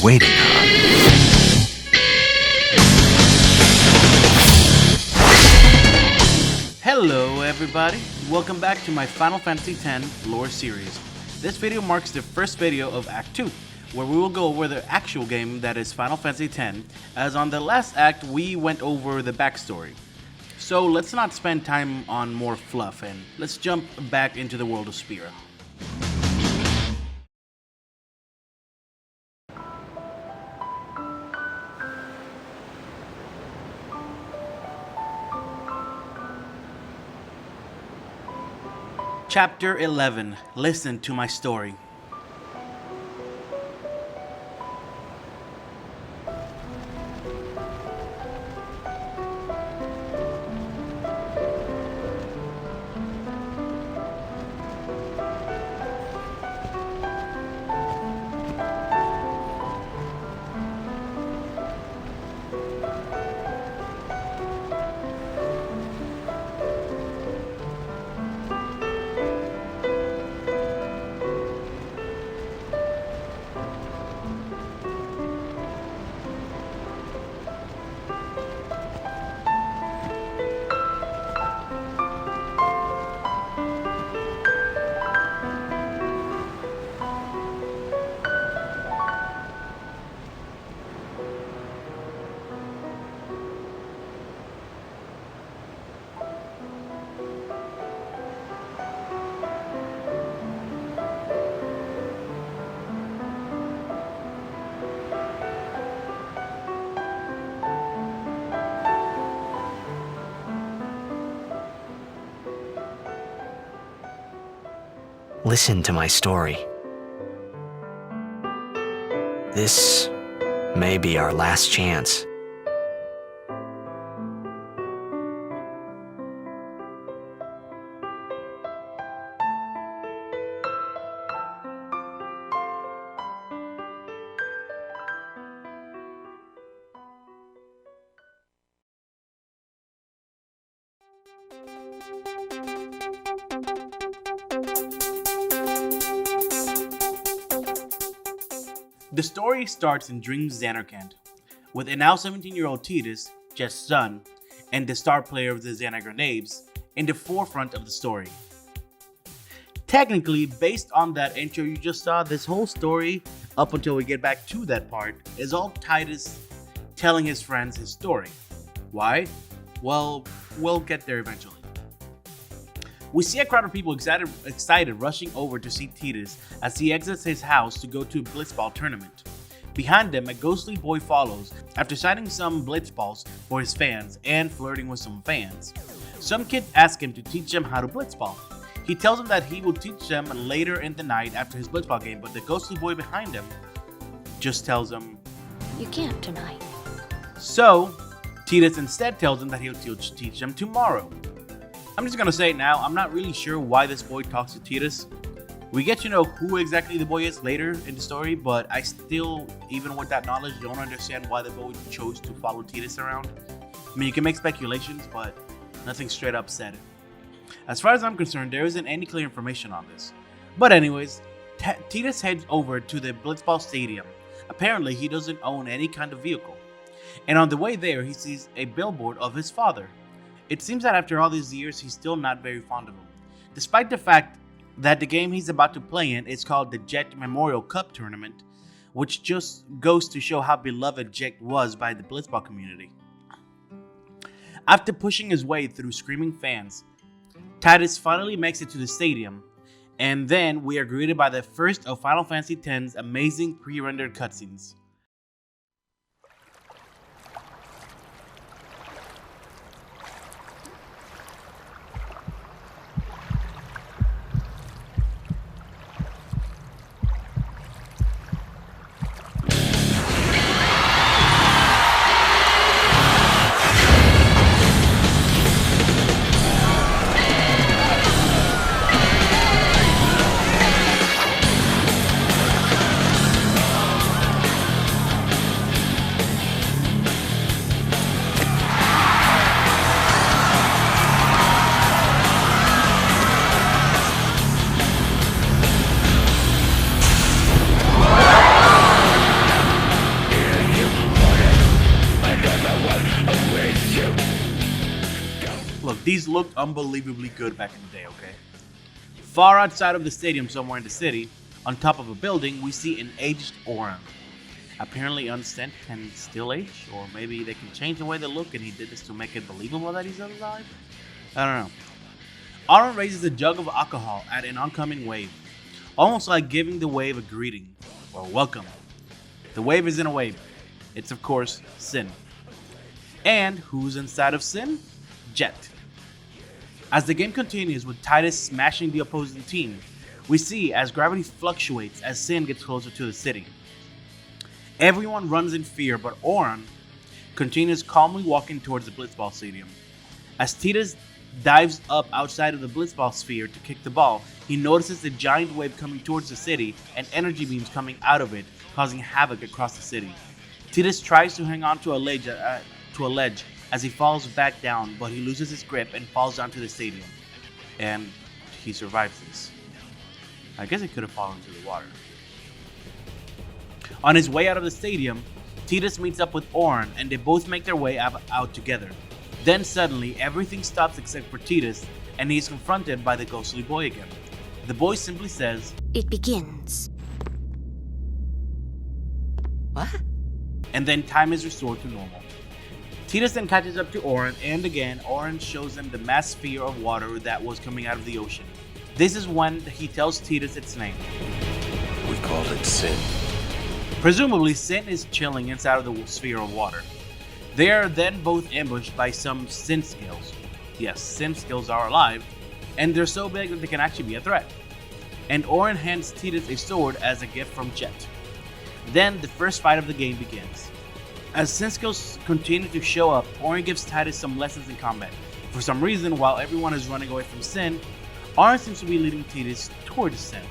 waiting, huh? Hello everybody, welcome back to my Final Fantasy X lore series. This video marks the first video of Act 2, where we will go over the actual game that is Final Fantasy X, as on the last act we went over the backstory. So let's not spend time on more fluff and let's jump back into the world of Spira. Chapter 11. Listen to my story. Listen to my story. This may be our last chance. The story starts in Dream's Xanarkand, with a now 17-year-old Tidus, Jess's son, and the star player of the Xana Grenades, in the forefront of the story. Technically, based on that intro you just saw, this whole story, up until we get back to that part, is all Tidus telling his friends his story. Why? Well, we'll get there eventually. We see a crowd of people excited rushing over to see Tidus as he exits his house to go to a blitzball tournament. Behind them, a ghostly boy follows after signing some blitzballs for his fans and flirting with some fans. Some kid asks him to teach them how to blitzball. He tells them that he will teach them later in the night after his blitzball game, but the ghostly boy behind him just tells him, "You can't tonight." So, Tidus instead tells him that he'll teach them tomorrow. I'm just gonna say it now, I'm not really sure why this boy talks to Tidus. We get to know who exactly the boy is later in the story, but I still, even with that knowledge, don't understand why the boy chose to follow Tidus around. I mean, you can make speculations, but nothing straight up said. As far as I'm concerned, there isn't any clear information on this. But anyways, Tidus heads over to the Blitzball Stadium. Apparently, he doesn't own any kind of vehicle. And on the way there, he sees a billboard of his father. It seems that after all these years, he's still not very fond of him, despite the fact that the game he's about to play in is called the Jet Memorial Cup Tournament, which just goes to show how beloved Jet was by the Blitzball community. After pushing his way through screaming fans, Tidus finally makes it to the stadium, and then we are greeted by the first of Final Fantasy X's amazing pre-rendered cutscenes. These looked unbelievably good back in the day, okay? Far outside of the stadium, somewhere in the city, on top of a building, we see an aged Orin. Apparently unsent can still age, or maybe they can change the way they look and he did this to make it believable that he's alive? I don't know. Orin raises a jug of alcohol at an oncoming wave, almost like giving the wave a greeting, or welcome. The wave isn't a wave, it's of course Sin. And who's inside of Sin? Jet. As the game continues with Titus smashing the opposing team, we see as gravity fluctuates as Sin gets closer to the city. Everyone runs in fear, but Orin continues calmly walking towards the Blitzball Stadium. As Titus dives up outside of the Blitzball sphere to kick the ball, he notices a giant wave coming towards the city and energy beams coming out of it, causing havoc across the city. Titus tries to hang on to a ledge as he falls back down, but he loses his grip and falls down to the stadium. And he survives this. I guess he could have fallen into the water. On his way out of the stadium, Titus meets up with Orin and they both make their way out together. Then suddenly, everything stops except for Titus, and he is confronted by the ghostly boy again. The boy simply says, It begins. What? and then time is restored to normal. Titus then catches up to Orin, and again, Orin shows them the mass sphere of water that was coming out of the ocean. This is when he tells Titus its name. We called it Sin. Presumably, Sin is chilling inside of the sphere of water. They are then both ambushed by some Sin scales. Yes, Sin scales are alive, and they're so big that they can actually be a threat. And Orin hands Titus a sword as a gift from Jet. Then the first fight of the game begins. As Sin scales continue to show up, Orin gives Titus some lessons in combat. For some reason, while everyone is running away from Sin, Orin seems to be leading Titus towards Sin.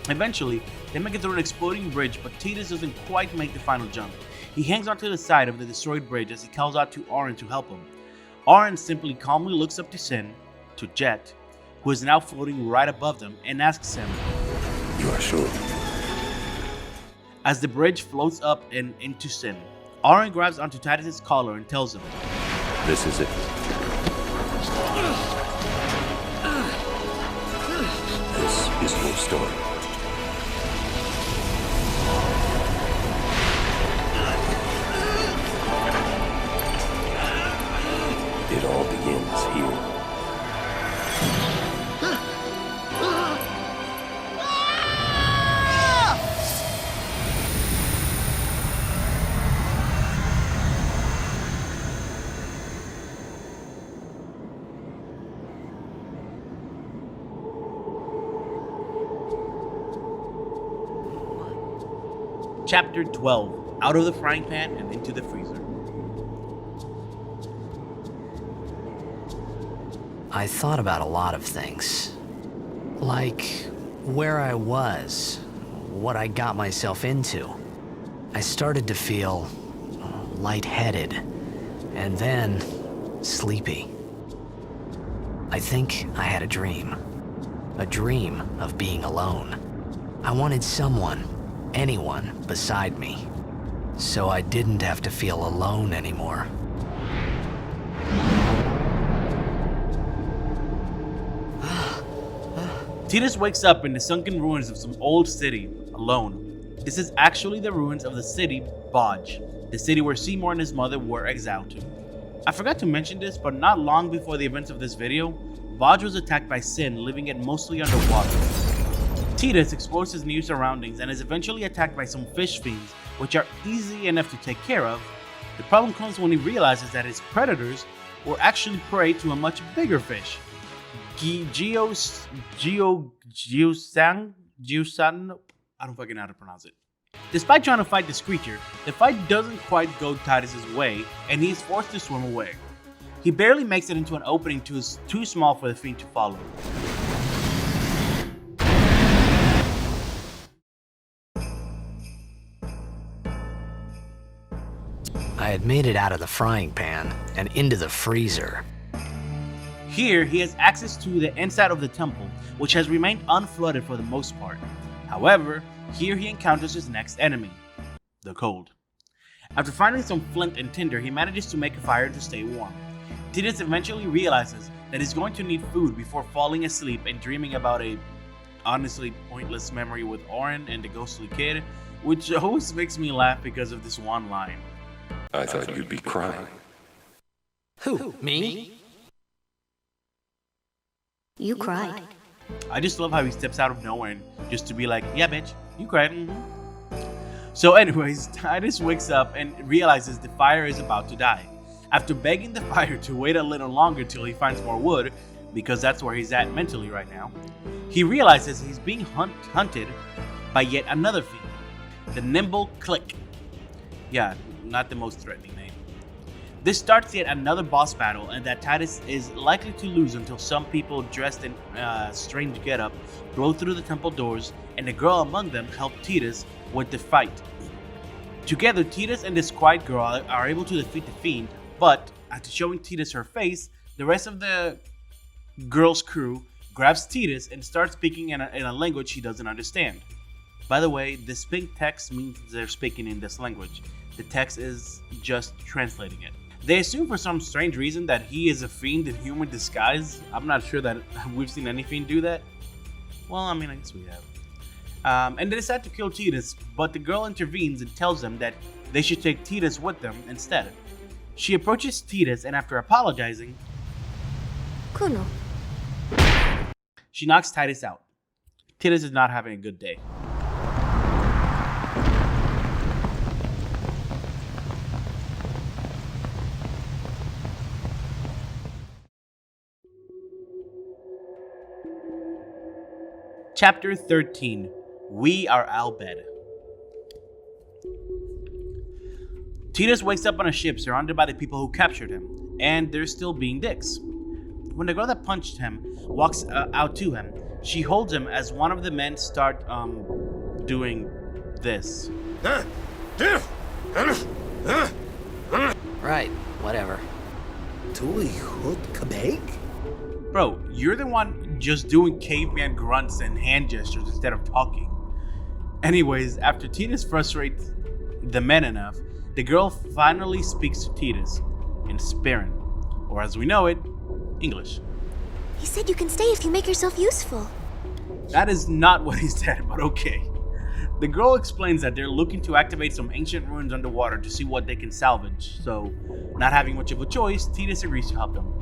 Eventually, they make it through an exploding bridge, but Titus doesn't quite make the final jump. He hangs onto the side of the destroyed bridge as he calls out to Orin to help him. Orin simply calmly looks up to Sin, to Jet, who is now floating right above them, and asks him, You are sure? As the bridge floats up and into Sin, Orin grabs onto Titus's collar and tells him, This is it. This is your story. It all begins here. Chapter 12, Out of the Frying Pan and Into the Freezer. I thought about a lot of things. Like where I was, what I got myself into. I started to feel lightheaded, and then sleepy. I think I had a dream of being alone. I wanted someone, anyone beside me, so I didn't have to feel alone anymore. Titus wakes up in the sunken ruins of some old city, alone. This is actually the ruins of the city Bhed, the city where Seymour and his mother were exiled to. I forgot to mention this, but not long before the events of this video, Bhed was attacked by Sin, leaving it mostly underwater. Titus explores his new surroundings and is eventually attacked by some fish fiends, which are easy enough to take care of. The problem comes when he realizes that his predators were actually prey to a much bigger fish. Geosan, I don't fucking know how to pronounce it. Despite trying to fight this creature, the fight doesn't quite go Titus's way, and he is forced to swim away. He barely makes it into an opening too small for the fiend to follow. I had made it out of the frying pan and into the freezer. Here, he has access to the inside of the temple, which has remained unflooded for the most part. However, here he encounters his next enemy, the cold. After finding some flint and tinder, he manages to make a fire to stay warm. Titus eventually realizes that he's going to need food before falling asleep and dreaming about a honestly pointless memory with Oren and the ghostly kid, which always makes me laugh because of this one line. I thought you'd be crying. Who? Me? You cried. I just love how he steps out of nowhere just to be like, yeah, bitch, you cried. So anyways, Titus wakes up and realizes the fire is about to die. After begging the fire to wait a little longer till he finds more wood, because that's where he's at mentally right now, he realizes he's being hunted by yet another fiend, the Nimble Click. Yeah, not the most threatening name. This starts yet another boss battle, and that Titus is likely to lose until some people dressed in strange getup blow through the temple doors, and a girl among them help Titus with the fight. Together, Titus and this quiet girl are able to defeat the fiend, but after showing Titus her face, the rest of the girl's crew grabs Titus and starts speaking in a language he doesn't understand. By the way, this pink text means they're speaking in this language. The text is just translating it. They assume for some strange reason that he is a fiend in human disguise. I'm not sure that we've seen any fiend do that. Well, I mean, I guess we have. And they decide to kill Titus, but the girl intervenes and tells them that they should take Titus with them instead. She approaches Titus, and after apologizing, Kuno. she knocks Titus out. Titus is not having a good day. Chapter 13. We are Bhed. Titus wakes up on a ship surrounded by the people who captured him, and they're still being dicks. When the girl that punched him walks out to him, she holds him as one of the men start doing this. Right, whatever. Bro, you're the one just doing caveman grunts and hand gestures instead of talking. Anyways, after Titus frustrates the men enough, the girl finally speaks to Titus in Spiran, or as we know it, English. He said you can stay if you make yourself useful. That is not what he said, but okay. The girl explains that they're looking to activate some ancient ruins underwater to see what they can salvage, so not having much of a choice, Titus agrees to help them.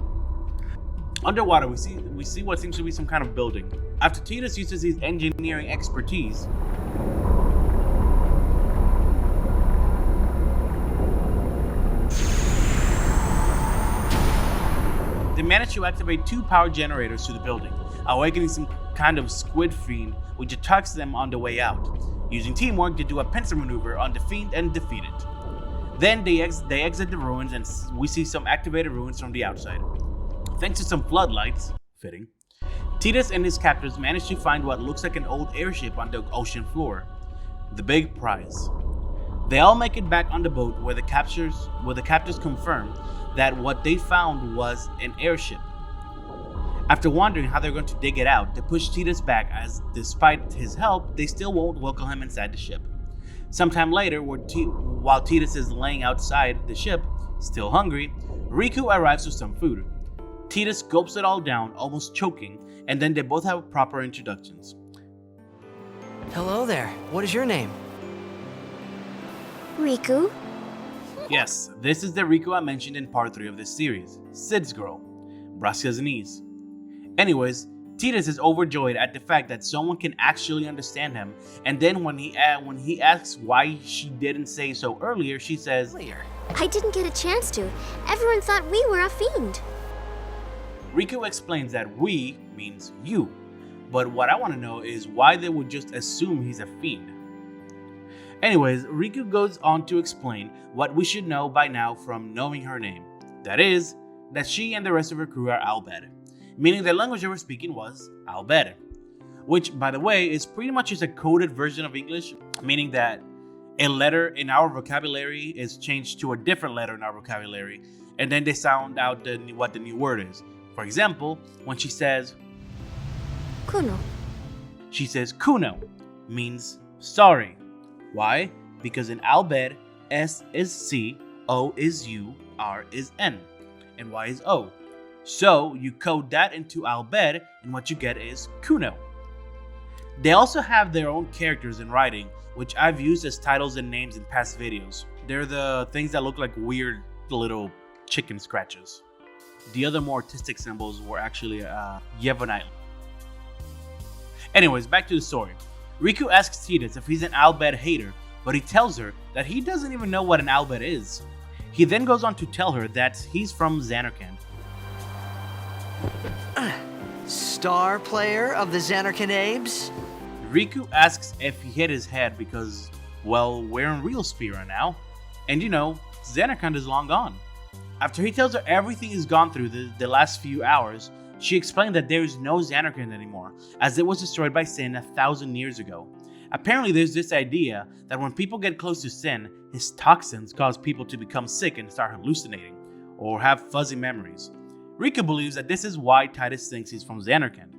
Underwater, we see what seems to be some kind of building. After Titus uses his engineering expertise, they manage to activate 2 power generators to the building, awakening some kind of squid fiend which attacks them on the way out. Using teamwork, they do a pincer maneuver on the fiend and defeat it. Then they exit the ruins, and we see some activated ruins from the outside. Thanks to some floodlights, fitting, Titus and his captors manage to find what looks like an old airship on the ocean floor, the big prize. They all make it back on the boat where the captors confirm that what they found was an airship. After wondering how they're going to dig it out, they push Titus back as, despite his help, they still won't welcome him inside the ship. Sometime later, while Titus is laying outside the ship, still hungry, Riku arrives with some food. Titus gulps it all down, almost choking, and then they both have proper introductions. Hello there. What is your name? Riku? Yes, this is the Riku I mentioned in part 3 of this series, Sid's girl, Braskia's niece. Anyways, Titus is overjoyed at the fact that someone can actually understand him, and then when he asks why she didn't say so earlier, she says, I didn't get a chance to. Everyone thought we were a fiend. Riku explains that we means you, but what I want to know is why they would just assume he's a fiend. Anyways, Riku goes on to explain what we should know by now from knowing her name. That is, that she and the rest of her crew are Bhed, meaning the language they were speaking was Bhed, which, by the way, is pretty much just a coded version of English, meaning that a letter in our vocabulary is changed to a different letter in our vocabulary, and then they sound out what the new word is. For example, when she says Kuno. she says Kuno, means sorry. Why? Because in Bhed, S is C, O is U, R is N. and Y is O. So you code that into Bhed, and what you get is Kuno. They also have their own characters in writing, which I've used as titles and names in past videos. They're the things that look like weird little chicken scratches. The other more artistic symbols were actually Yevonite. Anyways, back to the story. Riku asks Tidus if he's an Bhed hater, but he tells her that he doesn't even know what an Bhed is. He then goes on to tell her that he's from Zanarkand. Star player of the Zanarkand Abes? Riku asks if he hit his head because, well, we're in real Spira now. And you know, Zanarkand is long gone. After he tells her everything he's gone through the last few hours, she explained that there is no Zanarkand anymore, as it was destroyed by Sin 1,000 years ago. Apparently there's this idea that when people get close to Sin, his toxins cause people to become sick and start hallucinating, or have fuzzy memories. Riku believes that this is why Tidus thinks he's from Zanarkand.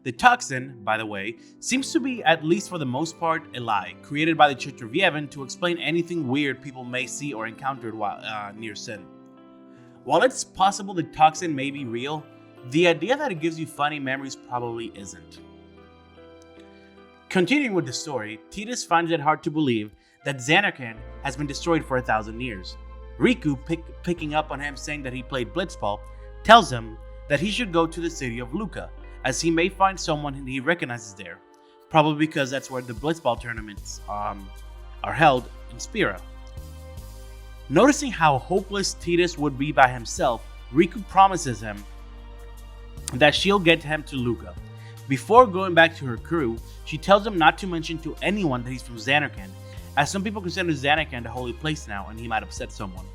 The toxin, by the way, seems to be, at least for the most part, a lie, created by the Church of Yevon to explain anything weird people may see or encountered while near Sin. While it's possible the toxin may be real, the idea that it gives you funny memories probably isn't. Continuing with the story, Tidus finds it hard to believe that Zanarkand has been destroyed for 1,000 years. Riku, picking up on him saying that he played blitzball, tells him that he should go to the city of Luca, as he may find someone he recognizes there, probably because that's where the blitzball tournaments are held in Spira. Noticing how hopeless Tidus would be by himself, Riku promises him that she'll get him to Luca. Before going back to her crew, she tells him not to mention to anyone that he's from Zanarkand, as some people consider Zanarkand a holy place now and he might upset someone.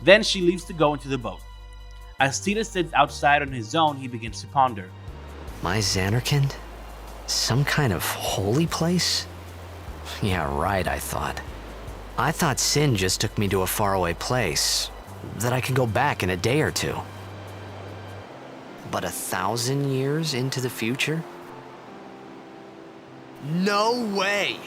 Then she leaves to go into the boat. As Tidus sits outside on his own, he begins to ponder. My Zanarkand? Some kind of holy place? Yeah, right, I thought. I thought Sin just took me to a faraway place, that I could go back in a day or two. But 1,000 years into the future? No way!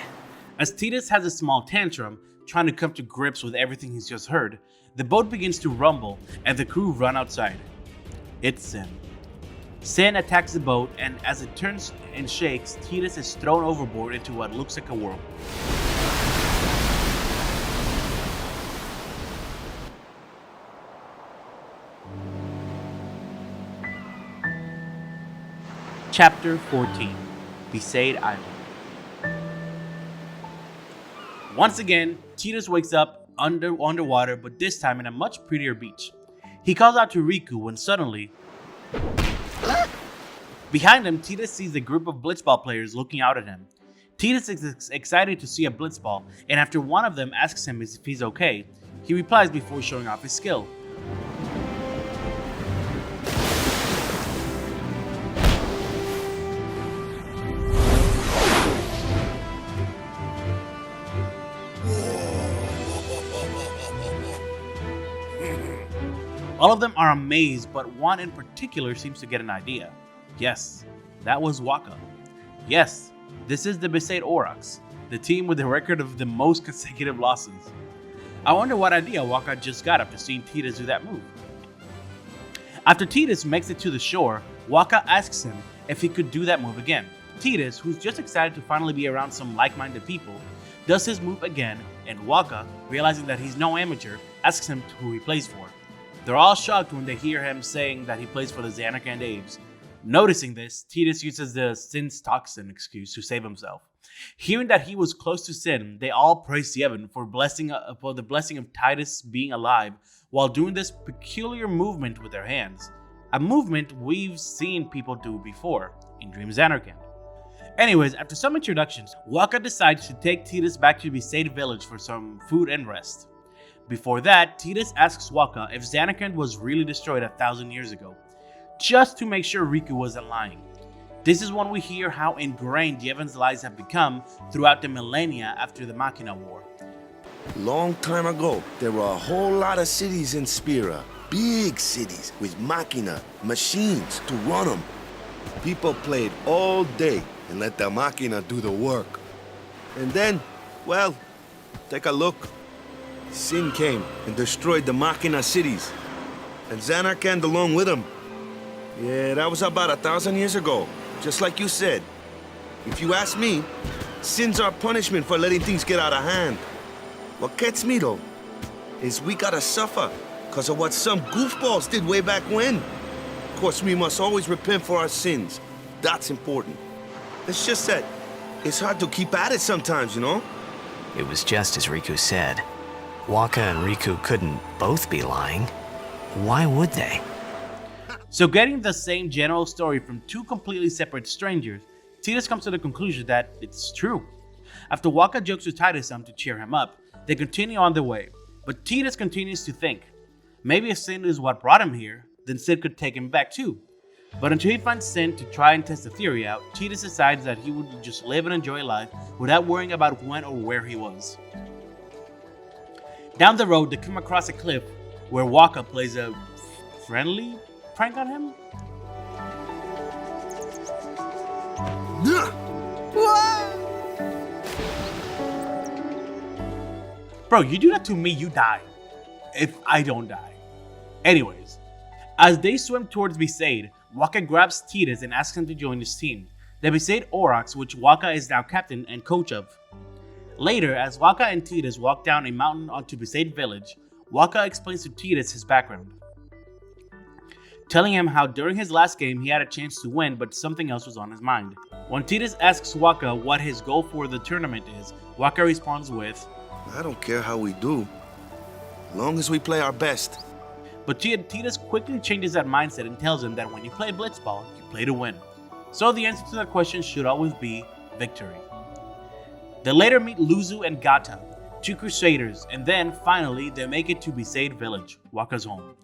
As Tidus has a small tantrum, trying to come to grips with everything he's just heard, the boat begins to rumble and the crew run outside. It's Sin. Sin attacks the boat, and as it turns and shakes, Tidus is thrown overboard into what looks like a whirl. Chapter 14, Besaid Island. Once again, Tidus wakes up underwater, but this time in a much prettier beach. He calls out to Riku when suddenly, behind him, Tidus sees a group of blitzball players looking out at him. Tidus is excited to see a blitzball, and after one of them asks him if he's okay, he replies before showing off his skill. All of them are amazed, but one in particular seems to get an idea. Yes, that was Waka. Yes, this is the Besaid Aurochs, the team with the record of the most consecutive losses. I wonder what idea Waka just got after seeing Tidus do that move. After Tidus makes it to the shore, Waka asks him if he could do that move again. Tidus, who's just excited to finally be around some like-minded people, does his move again, and Waka, realizing that he's no amateur, asks him who he plays for. They're all shocked when they hear him saying that he plays for the Zanarkand Abes. Noticing this, Tidus uses the Sin's toxin excuse to save himself. Hearing that he was close to Sin, they all praise Yevon for the blessing of Tidus being alive while doing this peculiar movement with their hands. A movement we've seen people do before in Dream Zanarkand. Anyways, after some introductions, Waka decides to take Tidus back to Besaid village for some food and rest. Before that, Tidus asks Waka if Zanarkand was really destroyed 1,000 years ago, just to make sure Riku wasn't lying. This is when we hear how ingrained Yevon's lies have become throughout the millennia after the Machina War. Long time ago, there were a whole lot of cities in Spira. Big cities with machina, machines to run them. People played all day and let the machina do the work. And then, well, take a look. Sin came and destroyed the machina cities. and Zanarkand along with him. Yeah, that was about 1,000 years ago, just like you said. If you ask me, sin's our punishment for letting things get out of hand. What gets me, though, is we gotta suffer because of what some goofballs did way back when. Of course, we must always repent for our sins. That's important. It's just that it's hard to keep at it sometimes, you know? It was just as Riku said. Waka and Riku couldn't both be lying. Why would they? So getting the same general story from two completely separate strangers, Tidus comes to the conclusion that it's true. After Waka jokes with Tidus some to cheer him up, they continue on their way. But Tidus continues to think, maybe if Sin is what brought him here, then Sin could take him back too. But until he finds Sin to try and test the theory out, Tidus decides that he would just live and enjoy life without worrying about when or where he was. Down the road, they come across a cliff where Waka plays a friendly prank on him? Bro, you do that to me, you die. If I don't die. Anyways, as they swim towards Besaid, Waka grabs Tidus and asks him to join his team, the Besaid Aurochs, which Waka is now captain and coach of. Later, as Waka and Tidus walk down a mountain onto Besaid village, Waka explains to Tidus his background, telling him how during his last game he had a chance to win, but something else was on his mind. When Tidus asks Waka what his goal for the tournament is, Waka responds with, I don't care how we do, as long as we play our best. But Tidus quickly changes that mindset and tells him that when you play blitzball, you play to win. So the answer to that question should always be victory. They later meet Luzu and Gata, two crusaders, and then finally they make it to Besaid village, Waka's home.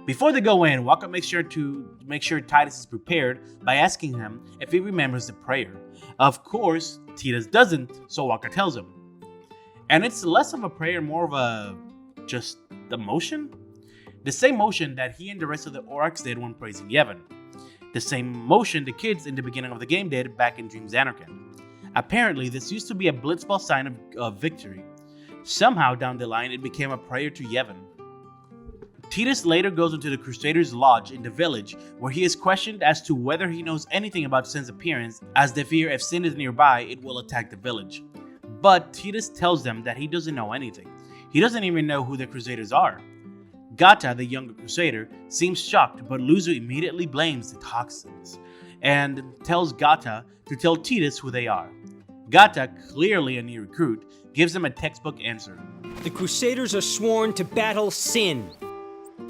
Before they go in, Waka makes sure Tidus is prepared by asking him if he remembers the prayer. Of course, Tidus doesn't, so Waka tells him. And it's less of a prayer, more of a just the motion? The same motion that he and the rest of the Aurochs did when praising Yevon. The same motion the kids in the beginning of the game did back in Dream Zanarkand. Apparently, this used to be a blitzball sign of victory. Somehow down the line, it became a prayer to Yevon. Tidus later goes into the Crusaders' lodge in the village, where he is questioned as to whether he knows anything about Sin's appearance, as they fear if Sin is nearby, it will attack the village. But Tidus tells them that he doesn't know anything. He doesn't even know who the Crusaders are. Gata, the younger Crusader, seems shocked, but Luzu immediately blames the toxins and tells Gata to tell Tidus who they are. Gata, clearly a new recruit, gives him a textbook answer. The Crusaders are sworn to battle Sin.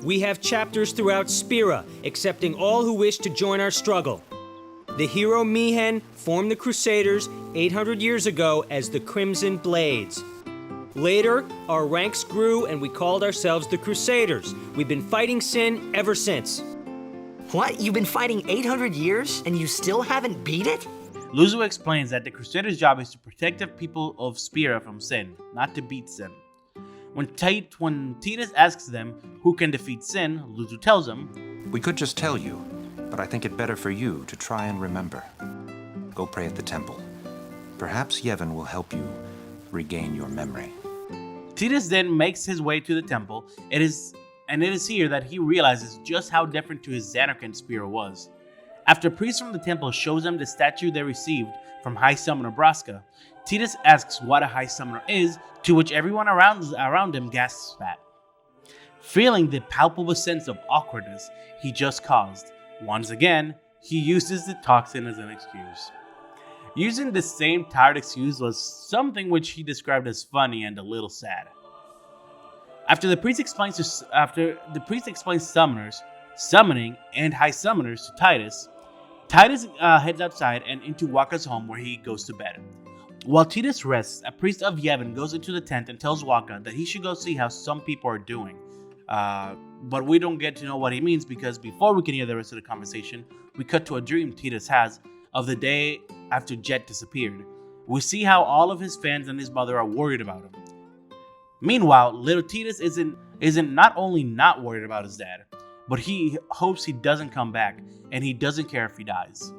We have chapters throughout Spira, accepting all who wish to join our struggle. The hero Mihen formed the Crusaders 800 years ago as the Crimson Blades. Later, our ranks grew and we called ourselves the Crusaders. We've been fighting Sin ever since. What? You've been fighting 800 years and you still haven't beat it? Luzu explains that the Crusaders' job is to protect the people of Spira from Sin, not to beat Sin. When Tidus asks them who can defeat Sin, Luzu tells him, We could just tell you, but I think it better for you to try and remember. Go pray at the temple. Perhaps Yevon will help you regain your memory. Tidus then makes his way to the temple. It is here that he realizes just how different to his Zanarkand Spira was. After a priest from the temple shows him the statue they received from High Summoner Braska, Tidus asks what a High Summoner is, to which everyone around him gasps at. Feeling the palpable sense of awkwardness he just caused, once again, he uses the toxin as an excuse. Using the same tired excuse was something which he described as funny and a little sad. After the priest explains summoners, summoning, and high summoners to Tidus heads outside and into Waka's home where he goes to bed. While Tidus rests, a priest of Yevon goes into the tent and tells Waka that he should go see how some people are doing. But we don't get to know what he means because before we can hear the rest of the conversation, we cut to a dream Tidus has of the day after Jet disappeared. We see how all of his fans and his mother are worried about him. Meanwhile, little Tidus isn't not only not worried about his dad, but he hopes he doesn't come back, and he doesn't care if he dies.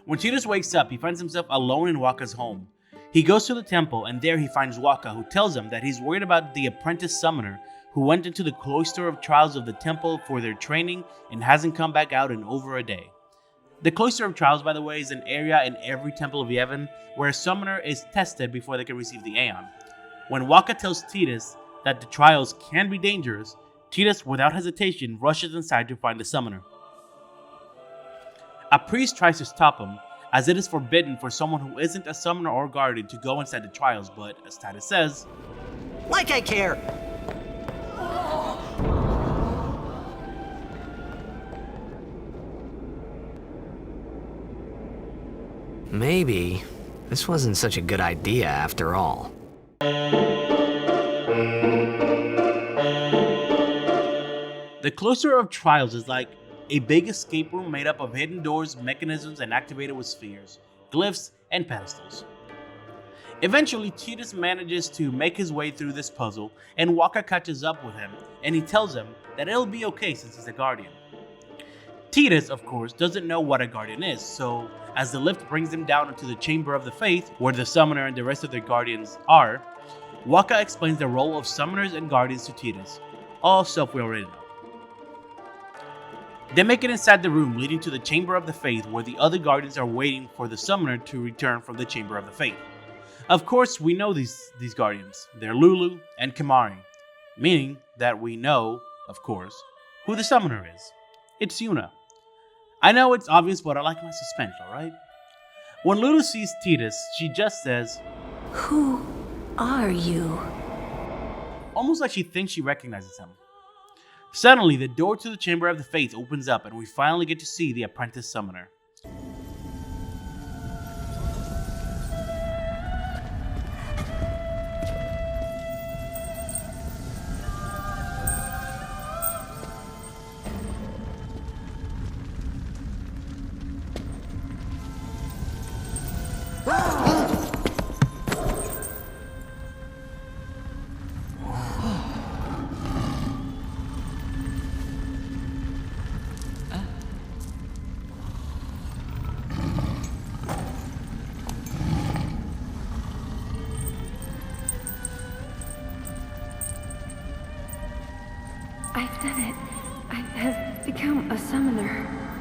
When Tidus wakes up, he finds himself alone in Waka's home. He goes to the temple, and there he finds Waka, who tells him that he's worried about the apprentice summoner who went into the cloister of trials of the temple for their training and hasn't come back out in over a day. The cloister of trials, by the way, is an area in every temple of Yevon where a summoner is tested before they can receive the Aeon. When Waka tells Tidus that the trials can be dangerous, Tidus, without hesitation, rushes inside to find the summoner. A priest tries to stop him, as it is forbidden for someone who isn't a summoner or guardian to go inside the trials, but as Tidus says, Like I care! Maybe this wasn't such a good idea after all. the cloister of trials is like a big escape room made up of hidden doors, mechanisms, and activated with spheres, glyphs, and pedestals. Eventually, Tidus manages to make his way through this puzzle, and Waka catches up with him, and he tells him that it'll be okay since he's a guardian. Tidus, of course, doesn't know what a guardian is, so as the lift brings them down into the Chamber of the Faith, where the summoner and the rest of their guardians are, Waka explains the role of summoners and guardians to Tidus, all stuff we already know. They make it inside the room leading to the Chamber of the Faith, where the other guardians are waiting for the summoner to return from the Chamber of the Faith. Of course, we know these guardians. They're Lulu and Kimari, meaning that we know, of course, who the summoner is. It's Yuna. I know it's obvious, but I like my suspense, alright? When Lulu sees Tidus, she just says, "Who are you?" almost like she thinks she recognizes him. Suddenly, the door to the Chamber of the Faith opens up and we finally get to see the apprentice summoner. I've done it. I have become a summoner.